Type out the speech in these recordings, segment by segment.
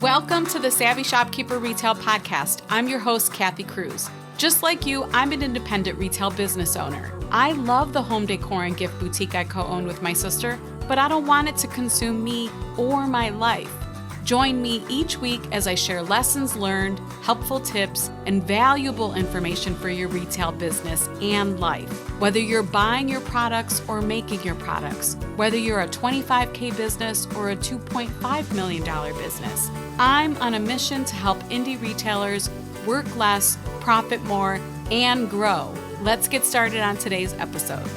Welcome to the Savvy Shopkeeper Retail Podcast. I'm your host, Kathy Cruz. Just like you, I'm an independent retail business owner. I love the home decor and gift boutique I co-own with my sister, but I don't want it to consume me or my life. Join me each week as I share lessons learned, helpful tips, and valuable information for your retail business and life. Whether you're buying your products or making your products, whether you're a $25K business or a $2.5 million business, I'm on a mission to help indie retailers work less, profit more, and grow. Let's get started on today's episode.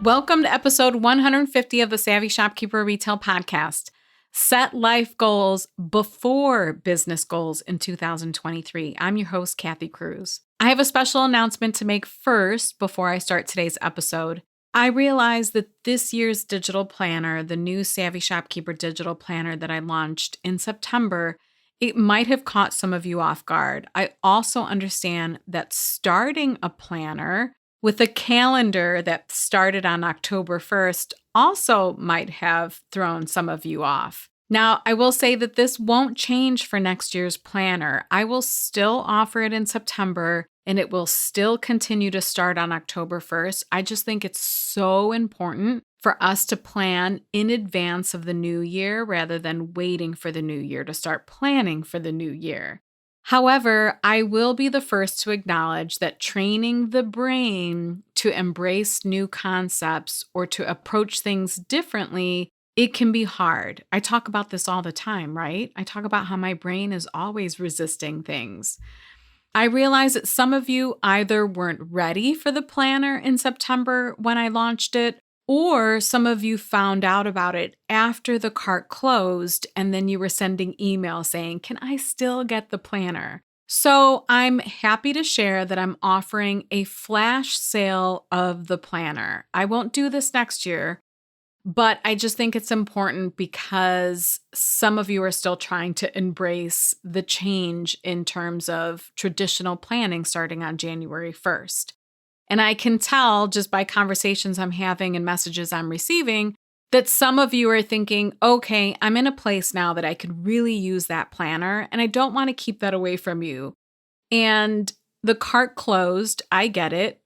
Welcome to episode 150 of the Savvy Shopkeeper Retail Podcast. Set life goals before business goals in 2023. I'm your host, Kathy Cruz. I have a special announcement to make first before I start today's episode. I realized that this year's digital planner, the new Savvy Shopkeeper digital planner that I launched in September, it might have caught some of you off guard. I also understand that starting a planner with a calendar that started on October 1st also might have thrown some of you off. Now, I will say that this won't change for next year's planner. I will still offer it in September, and it will still continue to start on October 1st. I just think it's so important for us to plan in advance of the new year rather than waiting for the new year to start planning for the new year. However, I will be the first to acknowledge that training the brain to embrace new concepts or to approach things differently, it can be hard. I talk about this all the time, right? I talk about how my brain is always resisting things. I realize that some of you either weren't ready for the planner in September when I launched it, or some of you found out about it after the cart closed and then you were sending emails saying, "Can I still get the planner?" So I'm happy to share that I'm offering a flash sale of the planner. I won't do this next year, but I just think it's important because some of you are still trying to embrace the change in terms of traditional planning starting on January 1st. And I can tell just by conversations I'm having and messages I'm receiving that some of you are thinking, okay, I'm in a place now that I could really use that planner, and I don't want to keep that away from you. And the cart closed. I get it.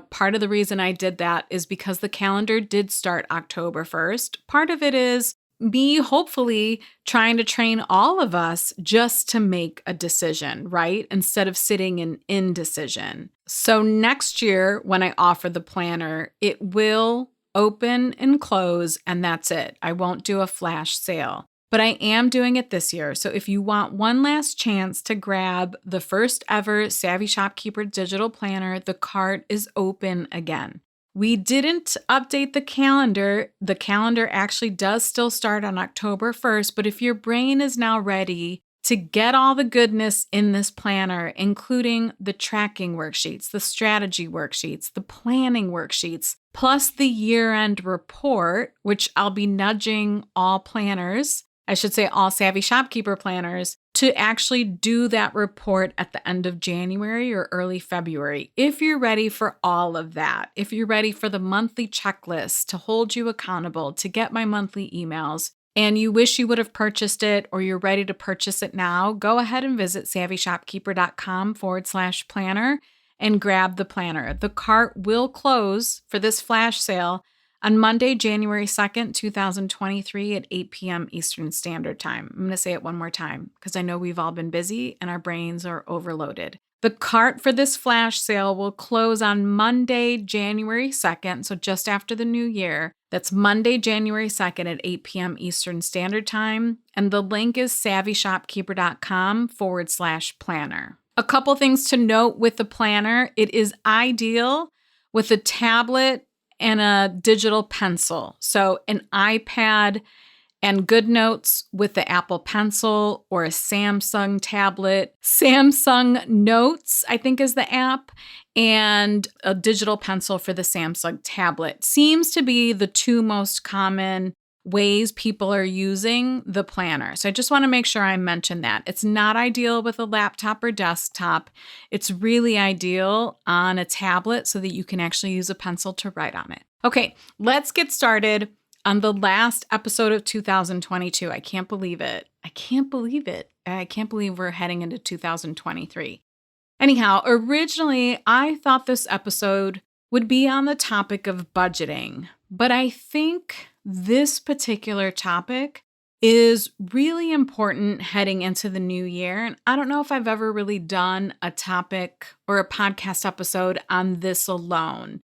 Part of the reason I did that is because the calendar did start October 1st. Part of it is me hopefully trying to train all of us just to make a decision, right? Instead of sitting in indecision. So next year, when I offer the planner, it will open and close, and that's it. I won't do a flash sale. But I am doing it this year. So if you want one last chance to grab the first ever Savvy Shopkeeper digital planner, the cart is open again. We didn't update the calendar. The calendar actually does still start on October 1st, but if your brain is now ready to get all the goodness in this planner, including the tracking worksheets, the strategy worksheets, the planning worksheets, plus the year-end report, which I'll be nudging all planners, I should say all Savvy Shopkeeper planners, to actually do that report at the end of January or early February. If you're ready for all of that, if you're ready for the monthly checklist to hold you accountable, to get my monthly emails, and you wish you would have purchased it or you're ready to purchase it now, go ahead and visit savvyshopkeeper.com/planner and grab the planner. The cart will close for this flash sale on Monday, January 2nd, 2023 at 8 p.m. Eastern Standard Time. I'm going to say it one more time because I know we've all been busy and our brains are overloaded. The cart for this flash sale will close on Monday, January 2nd, so just after the new year. That's Monday, January 2nd at 8 p.m. Eastern Standard Time. And the link is savvyshopkeeper.com/planner. A couple things to note with the planner. It is ideal with a tablet and a digital pencil. So an iPad and GoodNotes with the Apple Pencil or a Samsung tablet. Samsung Notes, I think, is the app, and a digital pencil for the Samsung tablet. Seems to be the two most common ways people are using the planner. So I just want to make sure I mention that. It's not ideal with a laptop or desktop. It's really ideal on a tablet so that you can actually use a pencil to write on it. Okay, let's get started. on the last episode of 2022. I can't believe it. I can't believe we're heading into 2023. Anyhow, originally I thought this episode would be on the topic of budgeting, but I think this particular topic is really important heading into the new year. And I don't know if I've ever really done a topic or a podcast episode on this alone.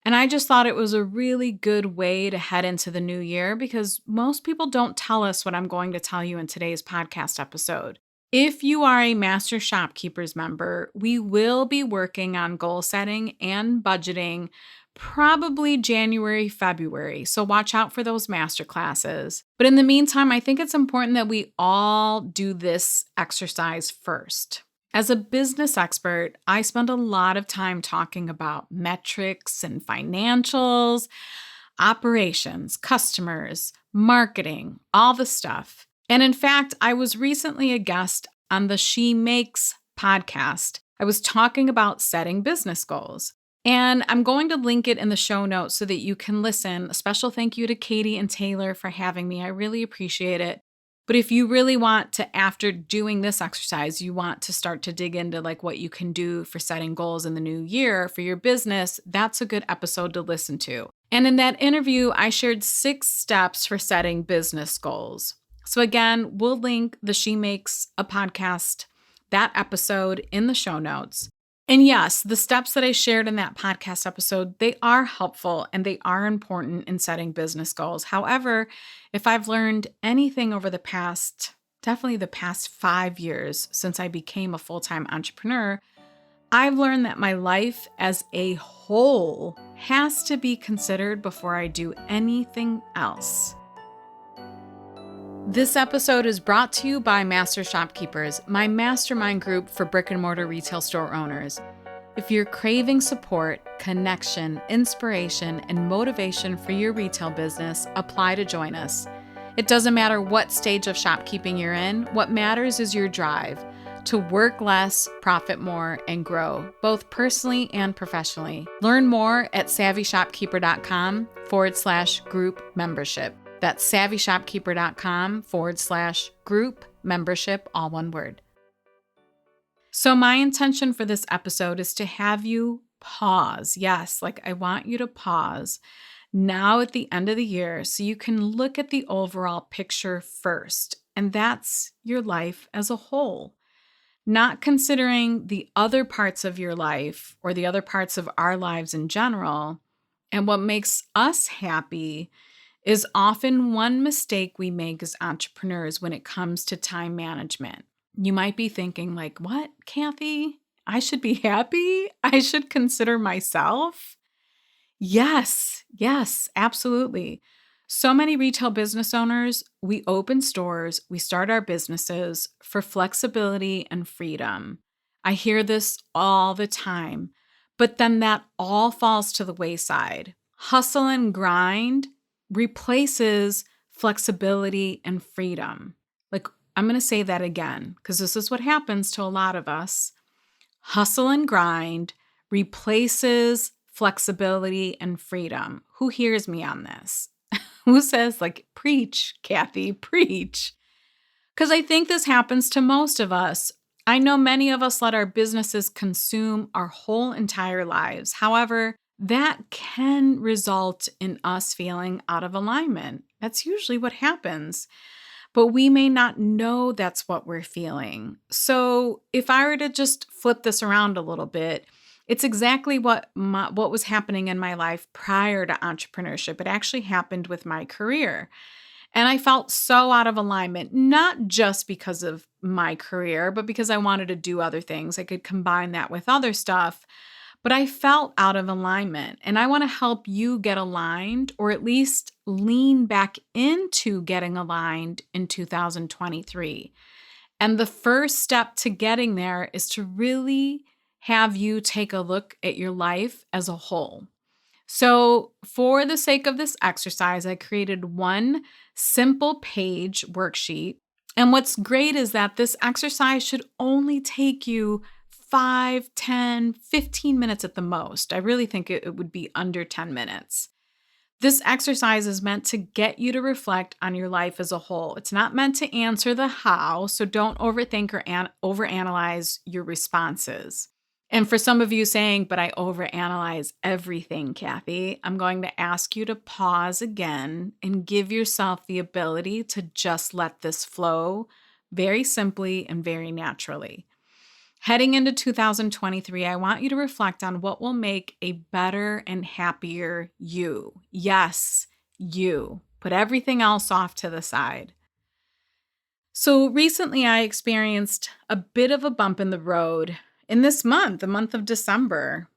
And I just thought it was a really good way to head into the new year because most people don't tell us what I'm going to tell you in today's podcast episode. If you are a Master Shopkeepers member, we will be working on goal setting and budgeting probably January, February. So watch out for those master classes. But in the meantime, I think it's important that we all do this exercise first. As a business expert, I spend a lot of time talking about metrics and financials, operations, customers, marketing, all the stuff. And in fact, I was recently a guest on the She Makes podcast. I was talking about setting business goals. And I'm going to link it in the show notes so that you can listen. A special thank you to Katie and Taylor for having me. I really appreciate it. But if you really want to, after doing this exercise, you want to start to dig into like what you can do for setting goals in the new year for your business, that's a good episode to listen to. And in that interview, I shared 6 steps for setting business goals. So again, we'll link the She Makes a podcast, that episode in the show notes. And yes, the steps that I shared in that podcast episode, they are helpful and they are important in setting business goals. However, if I've learned anything over definitely the past 5 years since I became a full-time entrepreneur, I've learned that my life as a whole has to be considered before I do anything else. This episode is brought to you by Master Shopkeepers, my mastermind group for brick and mortar retail store owners. If you're craving support, connection, inspiration, and motivation for your retail business, apply to join us. It doesn't matter what stage of shopkeeping you're in, what matters is your drive to work less, profit more, and grow, both personally and professionally. Learn more at savvyshopkeeper.com/group membership. That's savvyshopkeeper.com/group membership, all one word. So my intention for this episode is to have you pause. Yes, like I want you to pause now at the end of the year so you can look at the overall picture first. And that's your life as a whole. Not considering the other parts of your life or the other parts of our lives in general. And what makes us happy is often one mistake we make as entrepreneurs when it comes to time management. You might be thinking like, what, Kathy? I should be happy? I should consider myself? Yes, absolutely. So many retail business owners, we open stores, we start our businesses for flexibility and freedom. I hear this all the time, but then that all falls to the wayside. Hustle and grind replaces flexibility and freedom. Like, I'm going to say that again, because this is what happens to a lot of us. Hustle and grind replaces flexibility and freedom. Who hears me on this? Who says, like, preach, Kathy, preach? Because I think this happens to most of us. I know many of us let our businesses consume our whole entire lives. However, that can result in us feeling out of alignment. That's usually what happens. But we may not know that's what we're feeling. So if I were to just flip this around a little bit, it's exactly what was happening in my life prior to entrepreneurship. It actually happened with my career. And I felt so out of alignment, not just because of my career, but because I wanted to do other things. I could combine that with other stuff. But I felt out of alignment, and I want to help you get aligned, or at least lean back into getting aligned in 2023. And the first step to getting there is to really have you take a look at your life as a whole. So for the sake of this exercise, I created one simple page worksheet. And what's great is that this exercise should only take you 5, 10, 15 minutes at the most. I really think it would be under 10 minutes. This exercise is meant to get you to reflect on your life as a whole. It's not meant to answer the how, so don't overthink or overanalyze your responses. And for some of you saying, but I overanalyze everything, Kathy, I'm going to ask you to pause again and give yourself the ability to just let this flow very simply and very naturally. Heading into 2023, I want you to reflect on what will make a better and happier you. Yes, you. Put everything else off to the side. So recently, I experienced a bit of a bump in the road in this month, the month of December.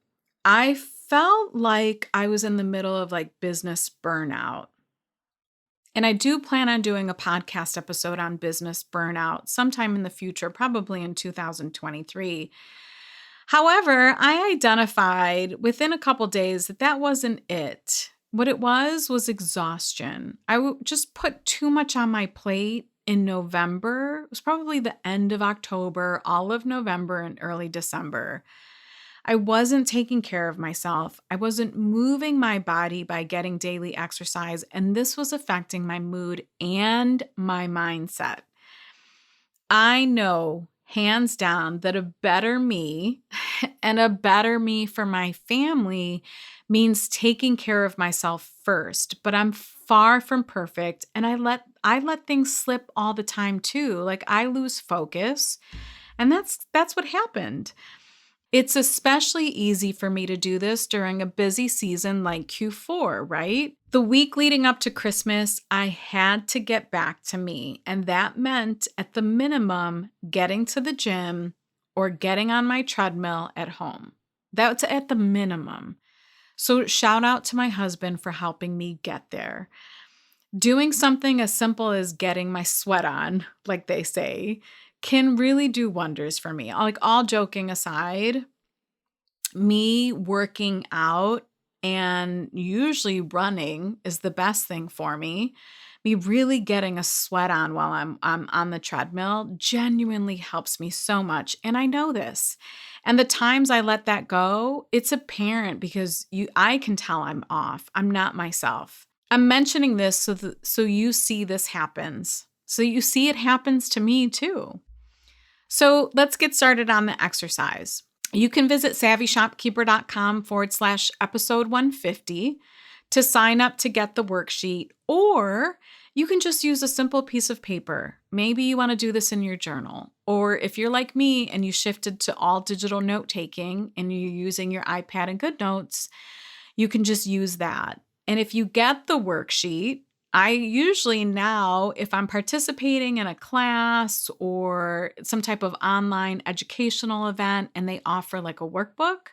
I felt like I was in the middle of business burnout. And I do plan on doing a podcast episode on business burnout sometime in the future, probably in 2023. However, I identified within a couple days that that wasn't it. What it was exhaustion. I just put too much on my plate in November. It was probably the end of October, all of November, and early December. I wasn't taking care of myself. I wasn't moving my body by getting daily exercise, and this was affecting my mood and my mindset. I know hands down that a better me and a better me for my family means taking care of myself first, but I'm far from perfect, and I let things slip all the time too. I lose focus, and that's what happened. It's especially easy for me to do this during a busy season like Q4, right? The week leading up to Christmas, I had to get back to me, and that meant at the minimum getting to the gym or getting on my treadmill at home. That's at the minimum. So shout out to my husband for helping me get there. Doing something as simple as getting my sweat on, like they say, can really do wonders for me. All joking aside, me working out and usually running is the best thing for me. Me really getting a sweat on while I'm on the treadmill genuinely helps me so much. And I know this. And the times I let that go, it's apparent because I can tell I'm off. I'm not myself. I'm mentioning this so you see this happens. So you see it happens to me too. So let's get started on the exercise. You can visit savvyshopkeeper.com/episode 150 to sign up to get the worksheet, or you can just use a simple piece of paper. Maybe you want to do this in your journal, or if you're like me and you shifted to all digital note taking and you're using your iPad and GoodNotes, you can just use that. And if you get the worksheet, I usually now, if I'm participating in a class or some type of online educational event and they offer a workbook,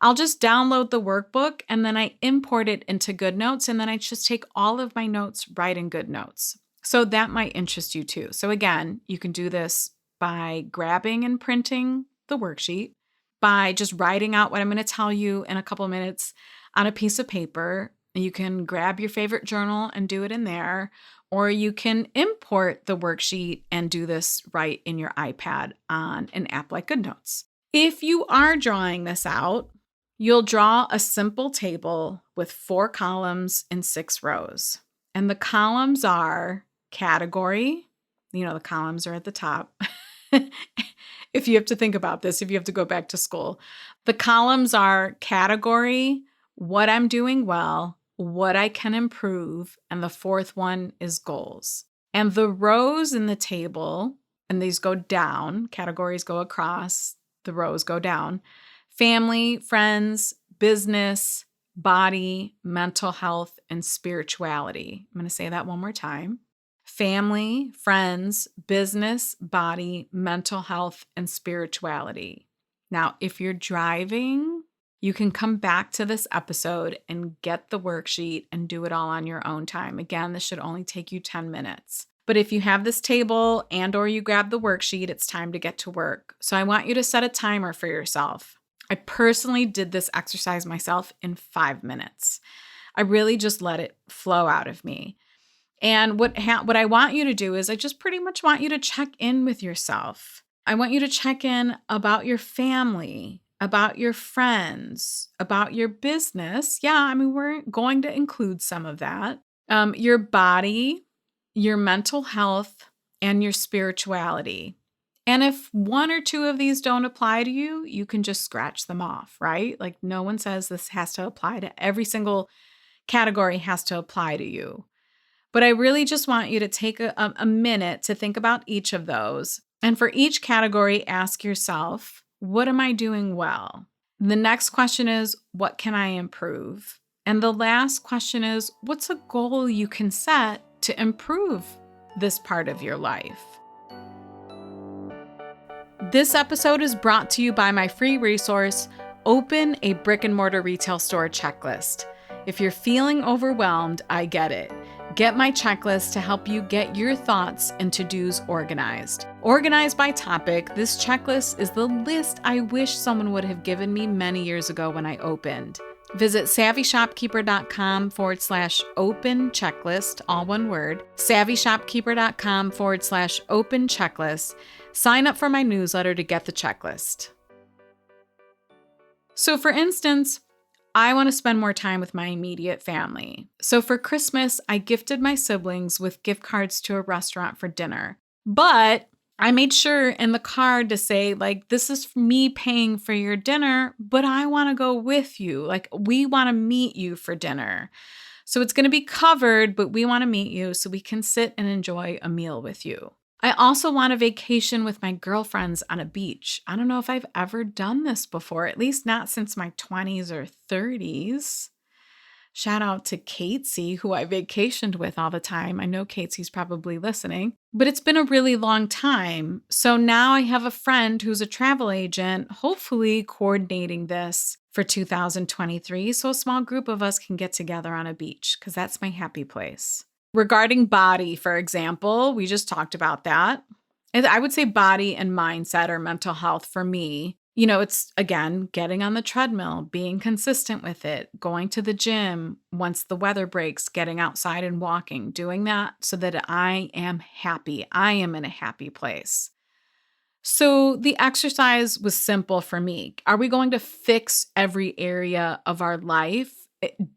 I'll just download the workbook and then I import it into GoodNotes, and then I just take all of my notes right in GoodNotes. So that might interest you too. So again, you can do this by grabbing and printing the worksheet, by just writing out what I'm going to tell you in a couple minutes on a piece of paper. You can grab your favorite journal and do it in there, or you can import the worksheet and do this right in your iPad on an app like GoodNotes. If you are drawing this out, you'll draw a simple table with 4 columns and 6 rows. And the columns are category. The columns are at the top. If you have to think about this, if you have to go back to school, the columns are category, what I'm doing well, what I can improve, and the 4th one is goals. And the rows in the table, and these go down, categories go across, the rows go down: family, friends, business, body, mental health, and spirituality. I'm going to say that one more time. Family, friends, business, body, mental health, and spirituality. Now, if you're driving, you can come back to this episode and get the worksheet and do it all on your own time. Again, this should only take you 10 minutes. But if you have this table or you grab the worksheet, it's time to get to work. So I want you to set a timer for yourself. I personally did this exercise myself in 5 minutes. I really just let it flow out of me. And what I want you to do is I just pretty much want you to check in with yourself. I want you to check in about your family, about your friends, about your business. Yeah, I mean, we're going to include some of that. Your body, your mental health, and your spirituality. And if one or two of these don't apply to you, you can just scratch them off, right? Like no one says this has to apply to every single category has to apply to you. But I really just want you to take a minute to think about each of those. And for each category, ask yourself, what am I doing well? The next question is, what can I improve? And the last question is, what's a goal you can set to improve this part of your life? This episode is brought to you by my free resource, Open a Brick and Mortar Retail Store Checklist. If you're feeling overwhelmed, I get it. Get my checklist to help you get your thoughts and to-dos organized. Organized by topic, this checklist is the list I wish someone would have given me many years ago when I opened. Visit savvyshopkeeper.com/open checklist, all one word, savvyshopkeeper.com/open checklist. Sign up for my newsletter to get the checklist. So for instance, I want to spend more time with my immediate family. So for Christmas, I gifted my siblings with gift cards to a restaurant for dinner. But I made sure in the card to say, like, this is me paying for your dinner, but I want to go with you. Like, we want to meet you for dinner. So it's going to be covered, but we want to meet you so we can sit and enjoy a meal with you. I also want a vacation with my girlfriends on a beach. I don't know if I've ever done this before, at least not since my 20s or 30s. Shout out to Katesy, who I vacationed with all the time. I know Katesy's probably listening, but it's been a really long time. So now I have a friend who's a travel agent, hopefully coordinating this for 2023. So a small group of us can get together on a beach because that's my happy place. Regarding body, for example, we just talked about that. I would say body and mindset or mental health for me. You know, it's, again, getting on the treadmill, being consistent with it, going to the gym once the weather breaks, getting outside and walking, doing that so that I am happy. I am in a happy place. So the exercise was simple for me. Are we going to fix every area of our life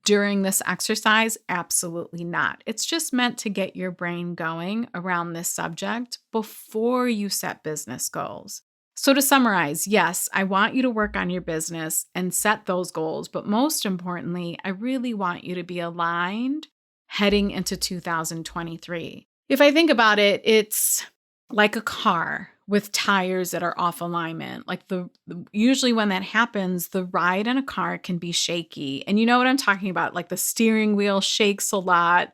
during this exercise? Absolutely not. It's just meant to get your brain going around this subject before you set business goals. So to summarize, yes, I want you to work on your business and set those goals, but most importantly, I really want you to be aligned heading into 2023. If I think about it, it's like a car with tires that are off alignment. Like usually when that happens, the ride in a car can be shaky. And you know what I'm talking about? Like the steering wheel shakes a lot.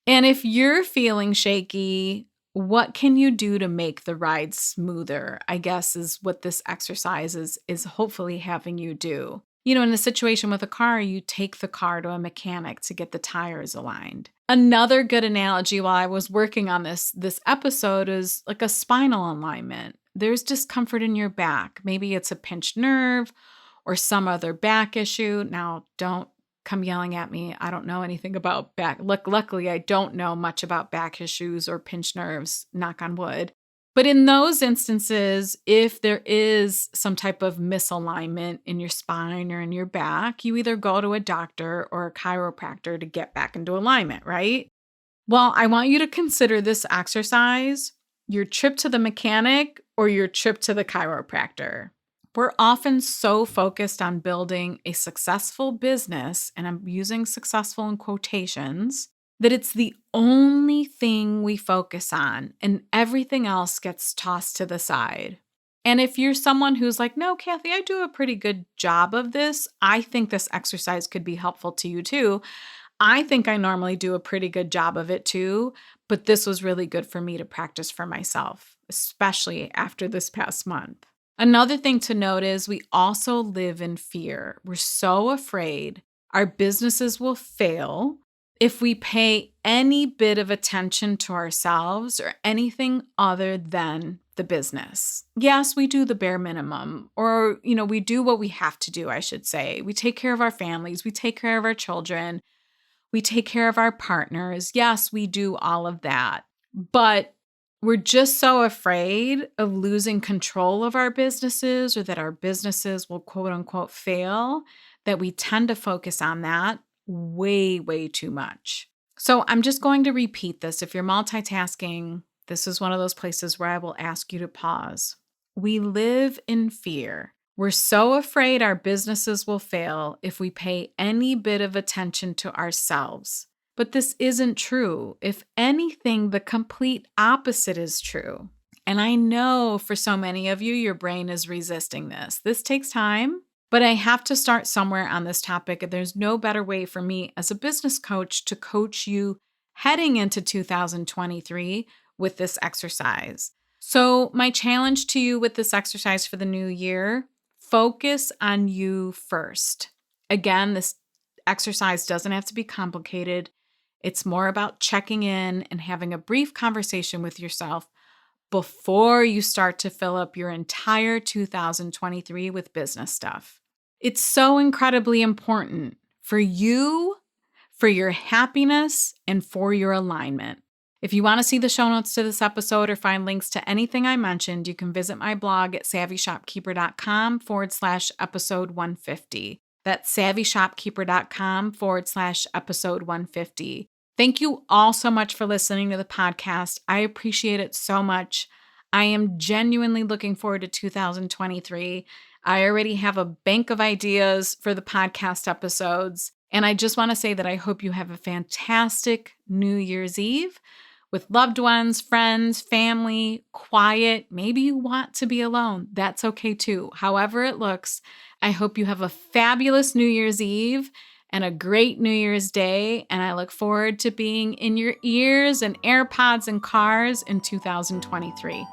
And if you're feeling shaky, what can you do to make the ride smoother? I guess is what this exercise is hopefully having you do. You know, in a situation with a car, you take the car to a mechanic to get the tires aligned. Another good analogy while I was working on this episode is like a spinal alignment. There's discomfort in your back. Maybe it's a pinched nerve or some other back issue. Now, don't come yelling at me. I don't know anything about back. Luckily, I don't know much about back issues or pinched nerves, knock on wood. But in those instances, if there is some type of misalignment in your spine or in your back, you either go to a doctor or a chiropractor to get back into alignment, right? Well, I want you to consider this exercise your trip to the mechanic or your trip to the chiropractor. We're often so focused on building a successful business, and I'm using successful in quotations, that it's the only thing we focus on and everything else gets tossed to the side. And if you're someone who's like, no, Kathy, I do a pretty good job of this, I think this exercise could be helpful to you too. I think I normally do a pretty good job of it too, but this was really good for me to practice for myself, especially after this past month. Another thing to note is we also live in fear. We're so afraid our businesses will fail if we pay any bit of attention to ourselves or anything other than the business. Yes, we do the bare minimum, or, we do what we have to do, I should say. We take care of our families. We take care of our children. We take care of our partners. Yes, we do all of that. But We're just so afraid of losing control of our businesses or that our businesses will quote unquote fail that we tend to focus on that way, way too much. So I'm just going to repeat this. If you're multitasking, this is one of those places where I will ask you to pause. We live in fear. We're so afraid our businesses will fail if we pay any bit of attention to ourselves. But this isn't true. If anything, the complete opposite is true. And I know for so many of you, your brain is resisting this. This takes time, but I have to start somewhere on this topic. And there's no better way for me as a business coach to coach you heading into 2023 with this exercise. So my challenge to you with this exercise for the new year, focus on you first. Again, this exercise doesn't have to be complicated. It's more about checking in and having a brief conversation with yourself before you start to fill up your entire 2023 with business stuff. It's so incredibly important for you, for your happiness, and for your alignment. If you want to see the show notes to this episode or find links to anything I mentioned, you can visit my blog at savvyshopkeeper.com/episode 150. That's savvyshopkeeper.com/episode 150. Thank you all so much for listening to the podcast. I appreciate it so much. I am genuinely looking forward to 2023. I already have a bank of ideas for the podcast episodes. And I just want to say that I hope you have a fantastic New Year's Eve with loved ones, friends, family, quiet. Maybe you want to be alone. That's okay too. However it looks, I hope you have a fabulous New Year's Eve and a great New Year's Day. And I look forward to being in your ears and AirPods and cars in 2023.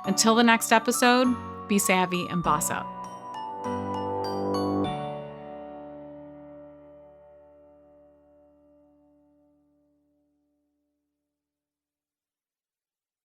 Until the next episode, be savvy and boss up.